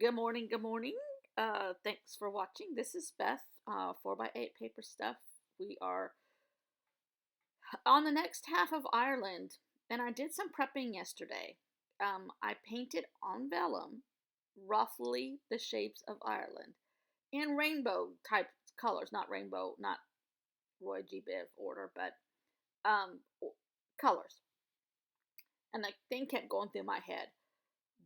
Good morning. Good morning. Thanks for watching. This is Beth, 4x8 Paper Stuff. We are on the next half of Ireland, and I did some prepping yesterday. I painted on vellum roughly the shapes of Ireland in rainbow type colors, not rainbow, not Roy G. Biv order, but um, colors. And the thing kept going through my head.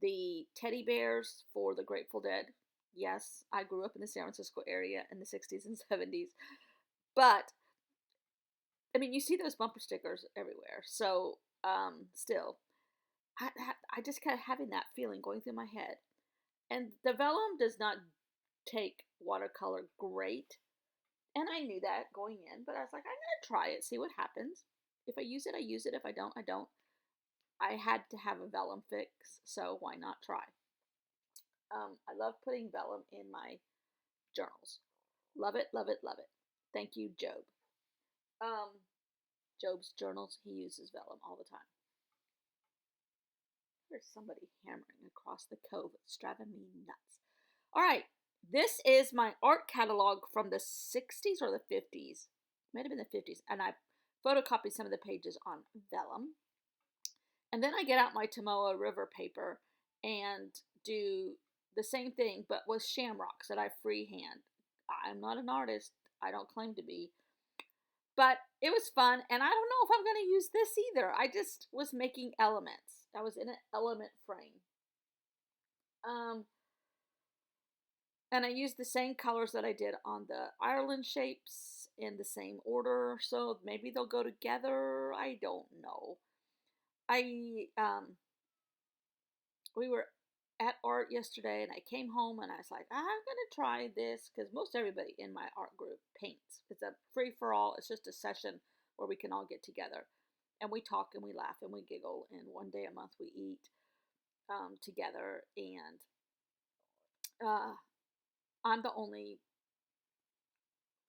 The teddy bears for the Grateful Dead. Yes, I grew up in the San Francisco area in the 60s and 70s. But, I mean, you see those bumper stickers everywhere. So, still, I just kept having that feeling going through my head. And the vellum does not take watercolor great. And I knew that going in, but I was like, I'm going to try it, see what happens. If I use it, I use it. If I don't, I don't. I had to have a vellum fix, so why not try? I love putting vellum in my journals. Love it, love it, love it. Thank you, Job. Um, Job's journals, he uses vellum all the time. There's somebody hammering across the cove. It's driving me nuts. All right, this is my art catalog from the 60s or the 50s. Might have been the 50s. And I photocopied some of the pages on vellum. And then I get out my Tomoa River paper and do the same thing, but with shamrocks that I freehand. I'm not an artist. I don't claim to be. But it was fun, and I don't know if I'm going to use this either. I just was making elements. I was in an element frame. Um, and I used the same colors that I did on the Ireland shapes in the same order, so maybe they'll go together. I don't know. I we were at art yesterday, and I came home and I was like, I'm gonna try this because most everybody in my art group paints. It's a free for all. It's just a session where we can all get together and we talk and we laugh and we giggle. And one day a month we eat together. And I'm the only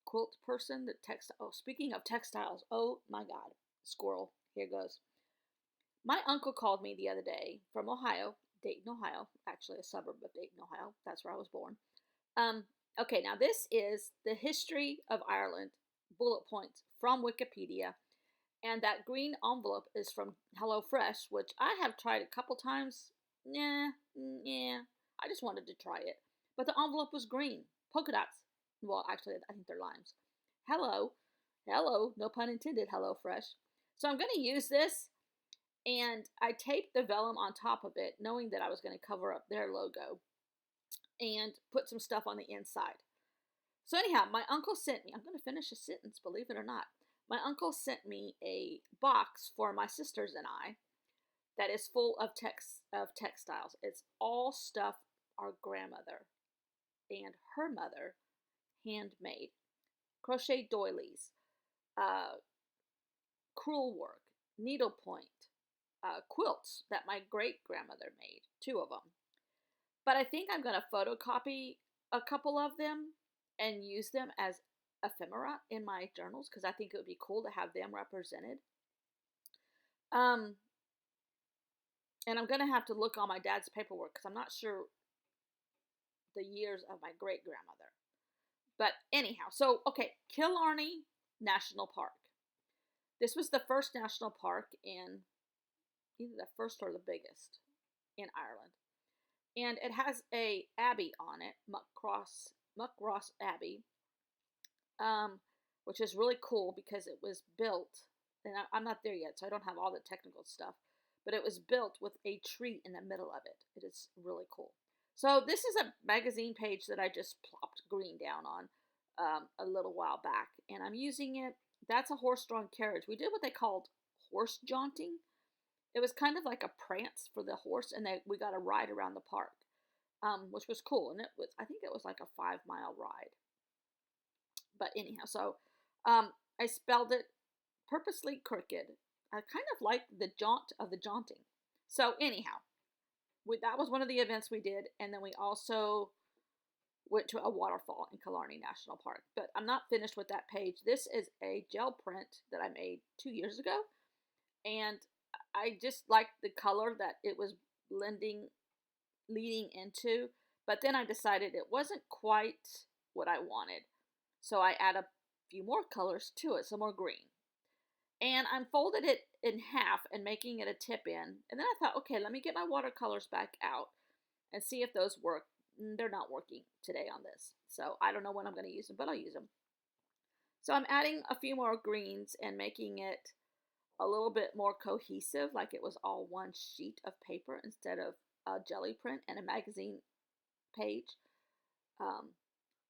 quilt person that text. Oh, speaking of textiles, oh my God, squirrel. Here goes. My uncle called me the other day from Ohio, Dayton, Ohio, actually a suburb of Dayton, Ohio. That's where I was born. Um, okay, now this is the history of Ireland bullet points from Wikipedia. And that green envelope is from HelloFresh, which I have tried a couple times. Yeah, I just wanted to try it. But the envelope was green, polka dots. Well, actually, I think they're limes. Hello, hello, no pun intended, HelloFresh. So I'm going to use this, and I taped the vellum on top of it, knowing that I was going to cover up their logo and put some stuff on the inside. So, anyhow, my uncle sent me, I'm going to finish a sentence, believe it or not. My uncle sent me a box for my sisters and I that is full of textiles. It's all stuff our grandmother and her mother handmade. Crochet doilies, uh, crewel work, needlepoint, quilts that my great grandmother made, two of them. But I think I'm going to photocopy a couple of them and use them as ephemera in my journals because I think it would be cool to have them represented. Um, and I'm going to have to look on my dad's paperwork because I'm not sure the years of my great grandmother. But anyhow, so okay, Killarney National Park. This was the first national park in either the first or the biggest in Ireland. And it has a abbey on it, Muckross Abbey, um, which is really cool because it was built, and I'm not there yet, so I don't have all the technical stuff, but it was built with a tree in the middle of it. It is really cool. So this is a magazine page that I just plopped green down on a little while back, and I'm using it. That's a horse-drawn carriage. We did what they called horse jaunting. It was kind of like a prance for the horse, and we got a ride around the park, which was cool. And I think it was like a 5 mile ride. But anyhow, so I spelled it purposely crooked. I kind of like the jaunt of the jaunting. So anyhow, that was one of the events we did, and then we also went to a waterfall in Killarney National Park. But I'm not finished with that page. This is a gel print that I made 2 years ago, and I just liked the color that it was leading into. But then I decided it wasn't quite what I wanted. So I add a few more colors to it, some more green. And I folded it in half and making it a tip in. And then I thought, okay, let me get my watercolors back out and see if those work. They're not working today on this. So I don't know when I'm going to use them, but I'll use them. So I'm adding a few more greens and making it a little bit more cohesive, like it was all one sheet of paper instead of a jelly print and a magazine page. Um,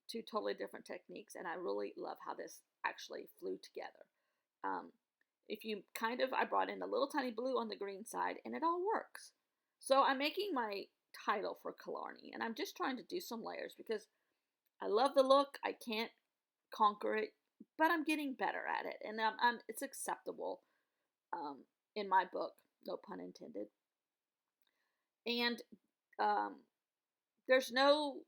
Two totally different techniques, and I really love how this actually flew together. Um, if you I brought in a little tiny blue on the green side, and it all works. So I'm making my title for Killarney, and I'm just trying to do some layers because I love the look. I can't conquer it, but I'm getting better at it, and it's acceptable um, in my book, no pun intended. And um, there's no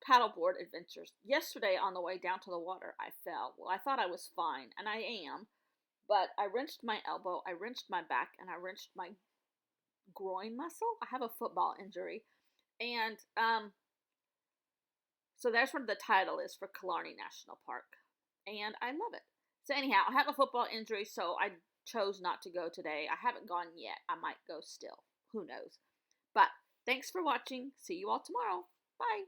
paddleboard adventures. Yesterday on the way down to the water, I fell. Well, I thought I was fine, and I am, but I wrenched my elbow, I wrenched my back, and I wrenched my groin muscle. I have a football injury, and so that's what the title is for Killarney National Park, and I love it. So anyhow, I have a football injury, so I chose not to go today. I haven't gone yet. I might go still. Who knows? But thanks for watching. See you all tomorrow. Bye.